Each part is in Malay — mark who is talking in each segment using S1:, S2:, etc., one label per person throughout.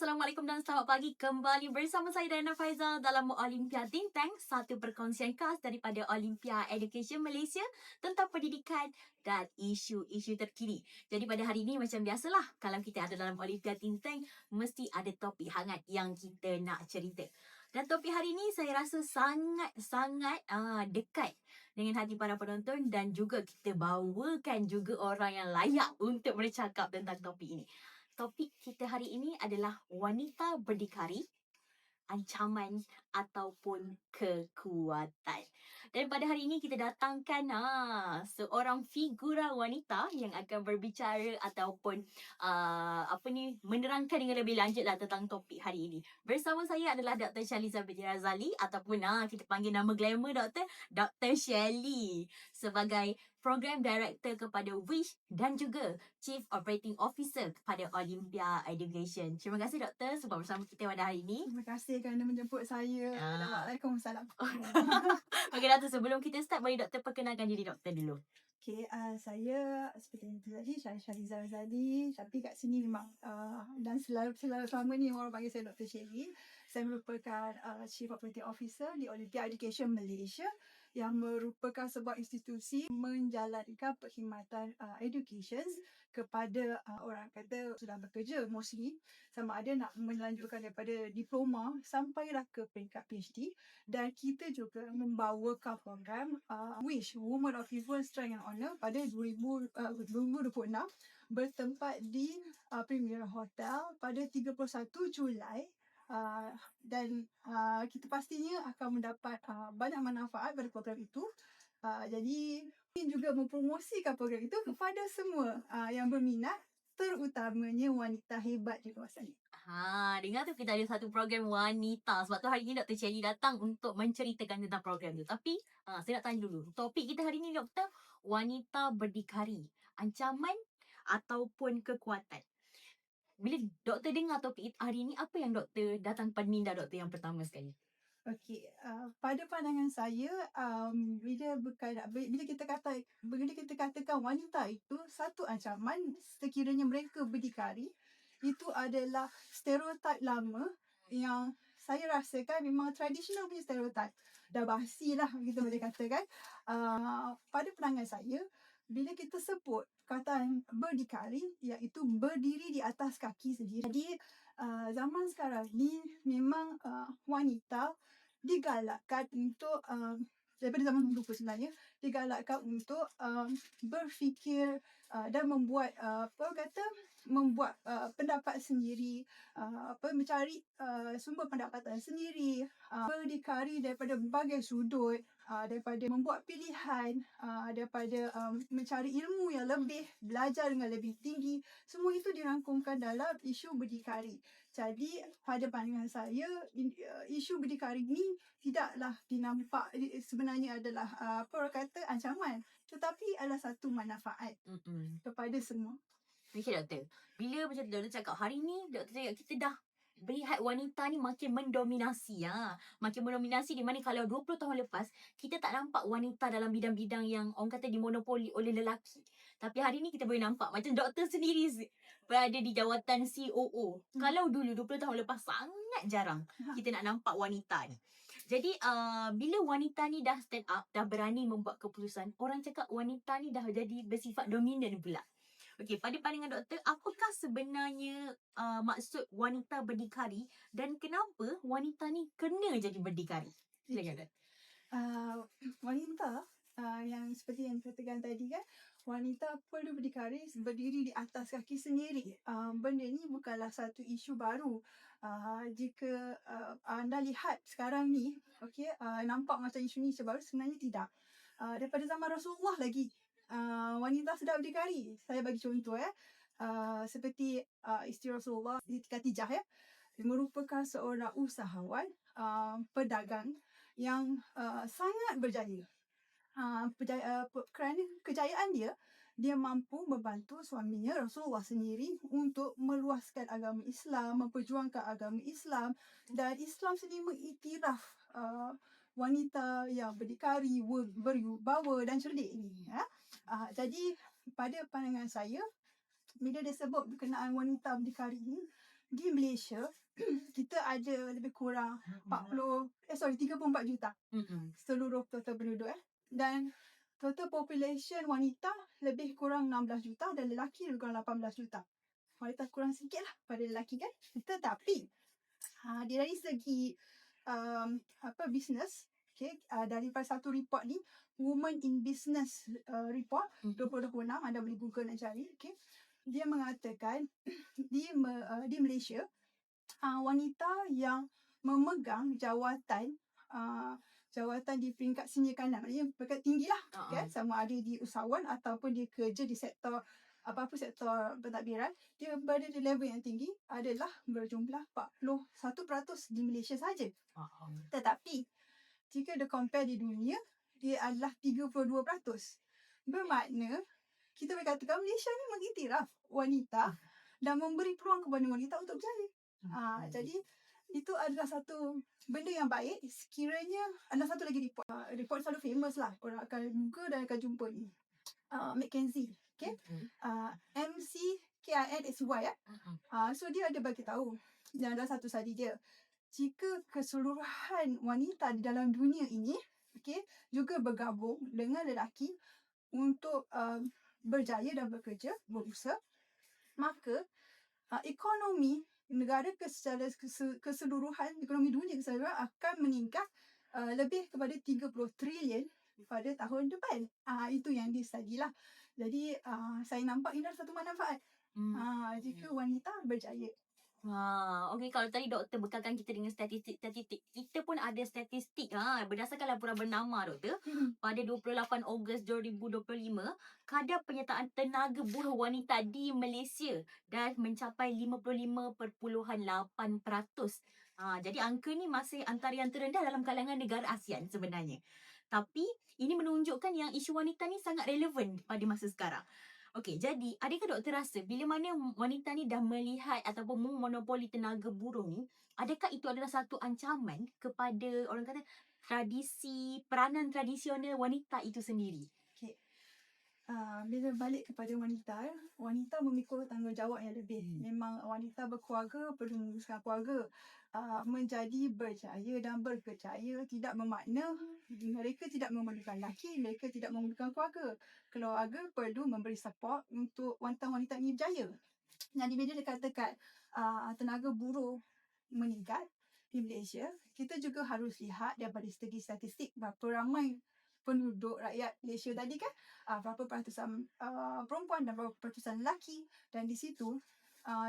S1: Assalamualaikum dan selamat pagi kembali bersama saya Dana Faizal dalam Olympia Think Tank, satu perkongsian khas daripada Olympia Education Malaysia tentang pendidikan dan isu-isu terkini. Jadi pada hari ini macam biasalah, kalau kita ada dalam Olympia Think Tank, mesti ada topik hangat yang kita nak cerita. Dan topik hari ini saya rasa sangat dekat dengan hati para penonton dan juga kita bawakan juga orang yang layak untuk bercakap tentang topik ini. Topik kita hari ini adalah wanita berdikari, ancaman ataupun kekuatan. Dan pada hari ini kita datangkan seorang figura wanita yang akan berbicara ataupun menerangkan dengan lebih lanjutlah tentang topik hari ini. Bersama saya adalah Dr. Shirley Zabidi Razali ataupun kita panggil nama glamour Dr. Shirley sebagai Program Director kepada WISH dan juga Chief Operating Officer kepada Olympia Education. Terima kasih Doktor sebab bersama kita pada hari ini.
S2: Terima kasih kerana menjemput saya. Waalaikumsalam.
S1: Okey Doktor, sebelum kita start, mari Doktor perkenalkan diri Doktor dulu.
S2: Okay, saya seperti yang tadi Shaliza Razali, tapi kat sini memang dan selama ni orang panggil saya Dr. Shirley. Saya merupakan Chief Operating Officer di Olympia Education Malaysia yang merupakan sebuah institusi menjalankan perkhidmatan education kepada orang kata sudah bekerja mostly, sama ada nak melanjutkan daripada diploma sampailah ke peringkat PhD. Dan kita juga membawakan program WISH, Women of Influence, Strength and Honor pada 2026 bertempat di Premier Hotel pada 31 Julai. Dan kita pastinya akan mendapat banyak manfaat pada program itu. Jadi ini juga mempromosikan program itu kepada semua yang berminat, terutamanya wanita hebat di kawasan ini.
S1: Dengar tu kita ada satu program wanita. Sebab tu hari ni Dr. Shirley datang untuk menceritakan tentang program tu. Tapi saya nak tanya dulu. Topik kita hari ni Doktor, wanita berdikari, ancaman ataupun kekuatan. Bila Doktor dengar topik hari ni, apa yang Doktor datang pada minda Doktor yang pertama sekali?
S2: Okey, pada pandangan saya, bila kita katakan wanita itu satu ancaman sekiranya mereka berdikari, itu adalah stereotip lama yang saya rasakan memang tradisional punya stereotip. Dah basi lah kita boleh katakan. Pada pandangan saya, bila kita sebut kataan berdikari, iaitu berdiri di atas kaki sendiri. Jadi zaman sekarang ni memang wanita digalakkan untuk daripada zaman dulu pun sebenarnya digalakkan untuk berfikir dan membuat membuat pendapat sendiri, mencari sumber pendapatan sendiri, berdikari daripada berbagai sudut, daripada membuat pilihan, daripada mencari ilmu yang lebih, belajar dengan lebih tinggi. Semua itu dirangkumkan dalam isu berdikari. Jadi pada pandangan saya, isu berdikari ini tidaklah dinampak sebenarnya adalah ancaman, tetapi adalah satu manfaat kepada semua.
S1: Okey Doktor, bila macam Doktor cakap hari ni, Doktor cakap kita dah melihat wanita ni makin mendominasi. Makin mendominasi di mana kalau 20 tahun lepas, kita tak nampak wanita dalam bidang-bidang yang orang kata dimonopoli oleh lelaki. Tapi hari ni kita boleh nampak macam Doktor sendiri berada di jawatan COO. Kalau dulu 20 tahun lepas sangat jarang kita nak nampak wanita ni. Jadi bila wanita ni dah stand up, dah berani membuat keputusan, orang cakap wanita ni dah jadi bersifat dominan pula. Okey, pada pandangan Doktor, apakah sebenarnya maksud wanita berdikari dan kenapa wanita ni kena jadi berdikari? Silakan.
S2: Wanita yang seperti yang katakan tadi kan, wanita perlu berdikari, berdiri di atas kaki sendiri. Benda ni bukanlah satu isu baru. Jika anda lihat sekarang ni, nampak macam isu ni isu baru, sebenarnya tidak. Daripada zaman Rasulullah lagi, wanita sudah berdikari. Saya bagi contoh seperti isteri Rasulullah Khadijah merupakan seorang usahawan, pedagang yang sangat berjaya. Kerana kejayaan dia mampu membantu suaminya Rasulullah sendiri untuk meluaskan agama Islam, memperjuangkan agama Islam, dan Islam sendiri mengiktiraf wanita yang berdikari, berwibawa dan cerdik ini. Jadi pada pandangan saya, bila dia sebut berkenaan wanita berdikari ini, di Malaysia kita ada lebih kurang 34 juta seluruh total penduduk dan total population wanita lebih kurang 16 juta dan lelaki lebih kurang 18 juta. Wanita kurang sikit lah pada lelaki kan. Tetapi dari segi business, daripada satu report ni, Women in Business report 2026, anda boleh Google nak cari, dia mengatakan di Malaysia wanita yang memegang jawatan di peringkat senior kanan, maknanya peringkat tinggi lah, kan, sama ada di usahawan ataupun dia kerja di sektor apa-apa sektor pentadbiran, dia berada di level yang tinggi adalah berjumlah 41% di Malaysia saja. Tetapi jika dia compare di dunia, dia adalah 32%. Bermakna kita boleh katakan Malaysia ni mengiktiraf wanita dan memberi peluang kepada wanita untuk berjaya. Jadi itu adalah satu benda yang baik sekiranya. Ada satu lagi report. Report selalu famous lah. Orang akan Google dan akan jumpa ni. McKinsey. MCKINSY. So dia ada bagi tahu. Dan ada satu study dia. Jika keseluruhan wanita di dalam dunia ini juga bergabung dengan lelaki untuk berjaya dan bekerja, berusaha, maka ekonomi negara secara keseluruhan, ekonomi dunia keseluruhan akan meningkat lebih kepada 30 trilion pada tahun depan. Itu yang di-study lah. Jadi saya nampak ini adalah satu manfaat jika wanita berjaya.
S1: Okey, kalau tadi doktor bekalkan kita dengan statistik, kita pun ada statistik berdasarkan laporan bernama doktor pada 28 Ogos 2025, kadar penyertaan tenaga buruh wanita di Malaysia dah mencapai 55.8%. Jadi angka ni masih antara yang terendah dalam kalangan negara ASEAN sebenarnya. Tapi ini menunjukkan yang isu wanita ni sangat relevan pada masa sekarang. Okey, jadi adakah doktor rasa bila mana wanita ni dah melihat ataupun memonopoli tenaga buruh ni, adakah itu adalah satu ancaman kepada orang kata peranan tradisional wanita itu sendiri?
S2: Bila balik kepada wanita, wanita memikul tanggungjawab yang lebih. Memang wanita berkeluarga perlu menguruskan keluarga. Menjadi berjaya dan berkejaya tidak bermakna mereka tidak memerlukan lelaki, mereka tidak memerlukan keluarga. Keluarga perlu memberi support untuk wanita-wanita ini berjaya. Jadi bila dia katakan tenaga buruh meningkat di Malaysia, kita juga harus lihat daripada segi statistik berapa ramai penduduk rakyat Malaysia tadi kan, berapa peratusan perempuan dan berapa peratusan lelaki. Dan di situ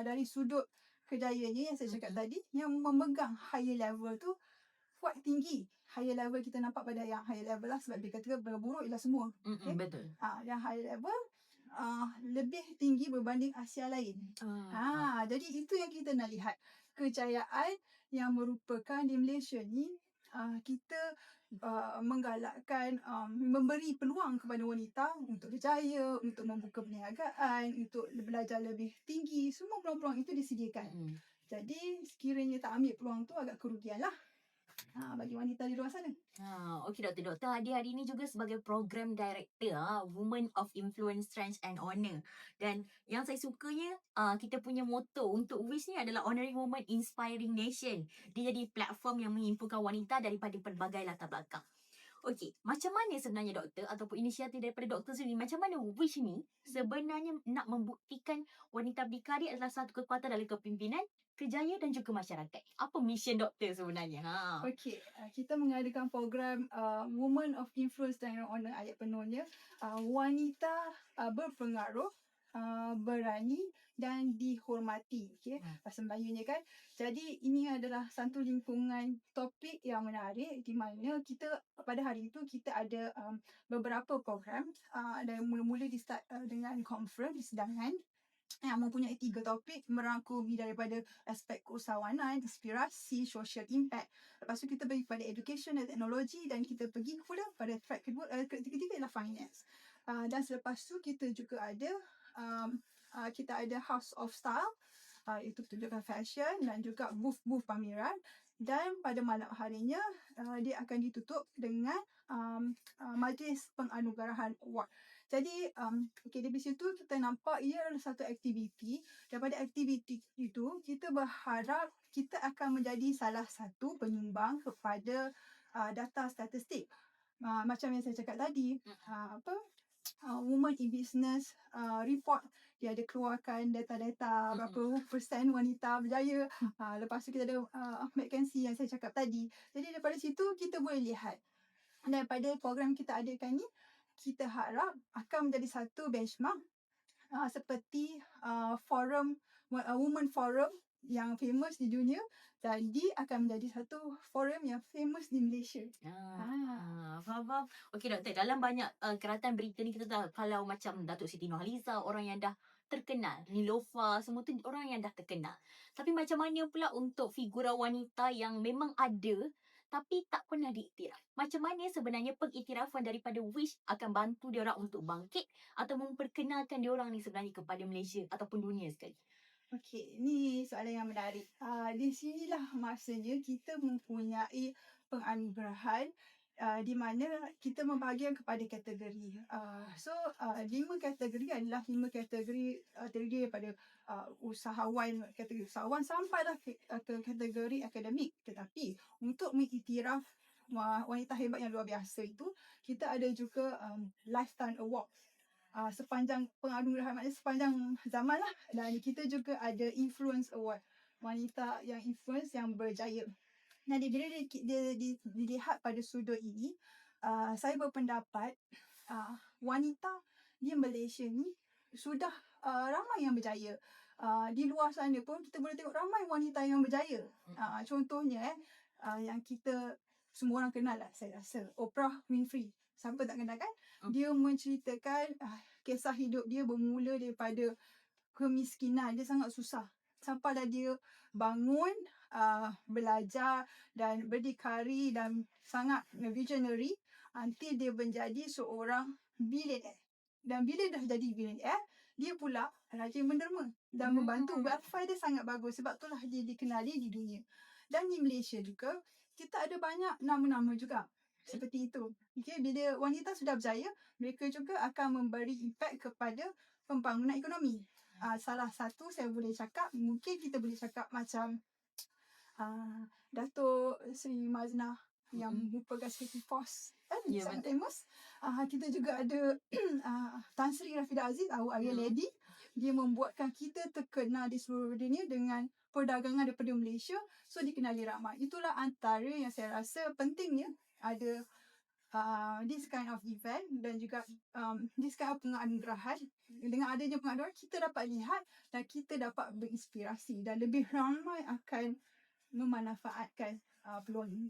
S2: dari sudut kejayaannya yang saya cakap tadi, yang memegang higher level tu kuat tinggi. Higher level kita nampak pada yang higher level lah, sebab dia kata berburuk ialah semua.
S1: Betul.
S2: Yang higher level lebih tinggi berbanding Asia lain. Jadi itu yang kita nak lihat. Kejayaan yang merupakan di Malaysia ni, kita menggalakkan, memberi peluang kepada wanita untuk berjaya, untuk membuka perniagaan, untuk belajar lebih tinggi. Semua peluang-peluang itu disediakan. Jadi sekiranya tak ambil peluang tu agak kerugian lah bagi wanita di luar sana.
S1: Okey doktor. Doktor hari ini juga sebagai program director Women of Influence, Strength and Honour. Dan yang saya sukanya kita punya motto untuk WISH ni adalah Honouring Women, Inspiring Nation. Dia jadi platform yang menghimpunkan wanita daripada pelbagai latar belakang. Okey, macam mana sebenarnya doktor ataupun inisiatif daripada doktor sendiri, macam mana WISH ni sebenarnya nak membuktikan wanita berdikari adalah satu kekuatan dalam kepimpinan, kerjaya dan juga masyarakat? Apa mission doktor sebenarnya?
S2: Okey, kita mengadakan program Women of Influence dan Honour, ayat penuhnya wanita berpengaruh, berani dan dihormati. Bahasa Melayunya kan. Jadi ini adalah satu lingkungan topik yang menarik di mana kita pada hari itu kita ada beberapa program dan mula-mula di start dengan conference, persidangan yang mempunyai 3 topik, merangkumi daripada aspek keusahawanan, inspirasi, social impact. Lepas tu kita pergi pada education dan teknologi, dan kita pergi pula pada track kedua, ketiga ialah finance. Dan selepas tu kita juga ada kita ada House of Style, itu tunjukkan fashion dan juga booth pameran. dan pada malam harinya dia akan ditutup dengan majlis penganugerahan award. Jadi dari situ kita nampak ia adalah satu aktiviti. Daripada aktiviti itu kita berharap kita akan menjadi salah satu penyumbang kepada data statistik. Macam yang saya cakap tadi, Women in Business report, dia ada keluarkan data-data berapa persen wanita berjaya. Lepas tu kita ada McKinsey yang saya cakap tadi. Jadi daripada situ kita boleh lihat. Daripada program kita adakan ni, kita harap akan menjadi satu benchmark seperti forum women forum yang famous di dunia, dan dia akan menjadi satu forum yang famous di Malaysia.
S1: Faham. Okey doktor, dalam banyak keratan berita ni kita tahu kalau macam Datuk Siti Nurhaliza, orang yang dah terkenal, Niloufar, semua tu orang yang dah terkenal. Tapi macam mana pula untuk figura wanita yang memang ada tapi tak pernah diiktiraf? Macam mana sebenarnya pengiktirafan daripada Wish akan bantu diorang untuk bangkit atau memperkenalkan diorang ni sebenarnya kepada Malaysia ataupun dunia sekali?
S2: Okey, ni soalan yang menarik. Di sinilah masanya kita mempunyai penganugerahan di mana kita membahagikan kepada kategori. 5 kategori adalah 5 kategori terdiri daripada kategori usahawan sampailah ke kategori akademik. Tetapi untuk mengiktiraf wanita hebat yang luar biasa itu, kita ada juga Lifetime Award. Sepanjang penganugerahan, maknanya sepanjang zaman lah. Dan kita juga ada Influence Award, wanita yang influence yang berjaya. Jadi bila dilihat pada sudut ini, saya berpendapat wanita di Malaysia ni sudah ramai yang berjaya. Di luar sana pun kita boleh tengok ramai wanita yang berjaya. Contohnya yang kita semua orang kenal lah, saya rasa Oprah Winfrey. Siapa tak kenal kan? Dia menceritakan kisah hidup dia bermula daripada kemiskinan. Dia sangat susah. Sampailah dia bangun, belajar dan berdikari dan sangat visionary until dia menjadi seorang billionaire. Dan bila dah jadi billionaire, dia pula rajin menderma dan membantu. Welfare dia sangat bagus. Sebab itulah dia dikenali di dunia. Dan di Malaysia juga, kita ada banyak nama-nama juga seperti itu. Okay, bila wanita sudah berjaya, mereka juga akan memberi impak kepada pembangunan ekonomi. Salah satu saya boleh cakap, mungkin kita boleh cakap macam Datuk Seri Maznah yang merupakan Secretary Force kan, sangat famous. Kita juga ada Tan Sri Rafidah Aziz, our Arya Lady. Dia membuatkan kita terkenal di seluruh dunia dengan perdagangan daripada Malaysia. So dikenali ramai. Itulah antara yang saya rasa pentingnya ada this kind of event dan juga this kind of penganugerahan. Dengan adanya penganugerahan, kita dapat lihat dan kita dapat berinspirasi dan lebih ramai akan memanfaatkan peluang ini.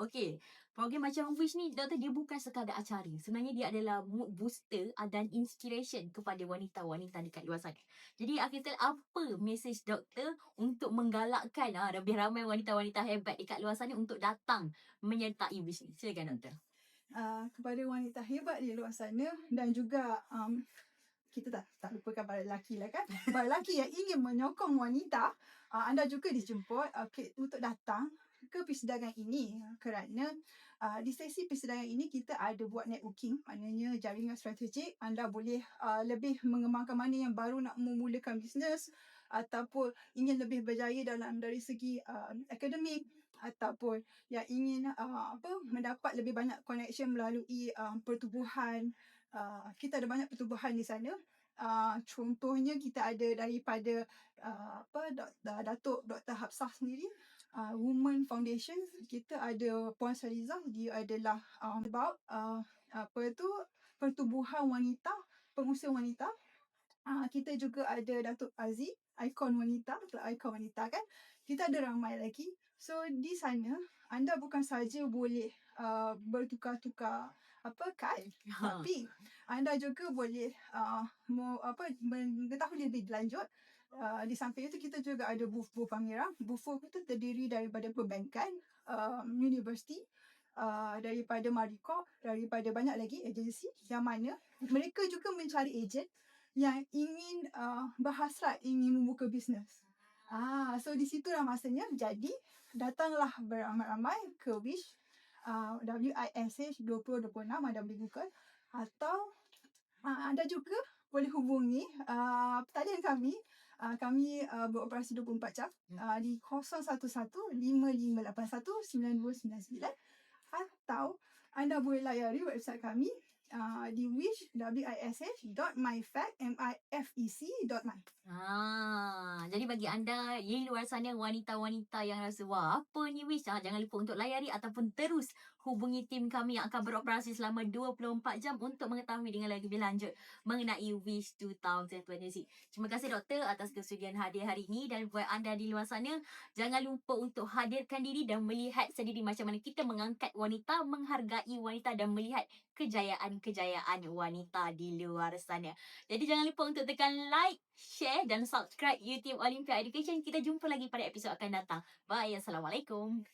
S1: Okey. Program macam Wish ni, doktor, dia bukan sekadar acara. Sebenarnya dia adalah mood booster dan inspiration kepada wanita-wanita dekat luar sana. Jadi akhirnya apa mesej doktor untuk menggalakkan lebih ramai wanita-wanita hebat dekat luar sana untuk datang menyertai Wish ni? Silakan doktor.
S2: Kepada wanita hebat di luar sana dan juga kita tak lupakan para lelaki lah kan. Para lelaki yang ingin menyokong wanita, anda juga dijemput untuk datang ke persidangan ini kerana di sesi persidangan ini kita ada buat networking, maknanya jaringan strategik. Anda boleh lebih mengembangkan mana yang baru nak memulakan bisnes ataupun ingin lebih berjaya dari segi akademik ataupun yang ingin mendapat lebih banyak connection melalui pertubuhan. Kita ada banyak pertubuhan di sana. Contohnya kita ada daripada Datuk Dr. Hafsah sendiri, Women Foundation. Kita ada Puan Sariza, dia adalah about pertubuhan wanita, pengusaha wanita. Kita juga ada Datuk Aziz, ikon wanita kan. Kita ada ramai lagi. So di sana anda bukan saja boleh bertukar-tukar kad, tapi anda juga boleh mengetahui lebih lanjut. Di samping itu kita juga ada booth pameran. Booth itu terdiri daripada perbankan, universiti, daripada Maricorp, daripada banyak lagi agensi yang mana mereka juga mencari ejen yang ingin berhasrat ingin membuka bisnes. So di situlah masanya. Jadi datanglah beramai-ramai ke Wish, WISH 2026, anda boleh Google, atau anda juga boleh hubungi talian kami. Kami beroperasi 24 jam di 011-5581-9299, atau anda boleh layari website kami di wish.myfec.my.
S1: Jadi bagi anda di luar sana wanita-wanita yang rasa wah apa ni Wish, jangan lupa untuk layari ataupun terus hubungi tim kami yang akan beroperasi selama 24 jam untuk mengetahui dengan lebih lanjut mengenai Wish 2026. Terima kasih doktor atas kesudian hadir hari ini, dan buat anda di luar sana jangan lupa untuk hadirkan diri dan melihat sendiri macam mana kita mengangkat wanita, menghargai wanita dan melihat kejayaan-kejayaan wanita di luar sana. Jadi jangan lupa untuk tekan like, share dan subscribe YouTube Olympia Education. Kita jumpa lagi pada episod akan datang. Bye. Assalamualaikum.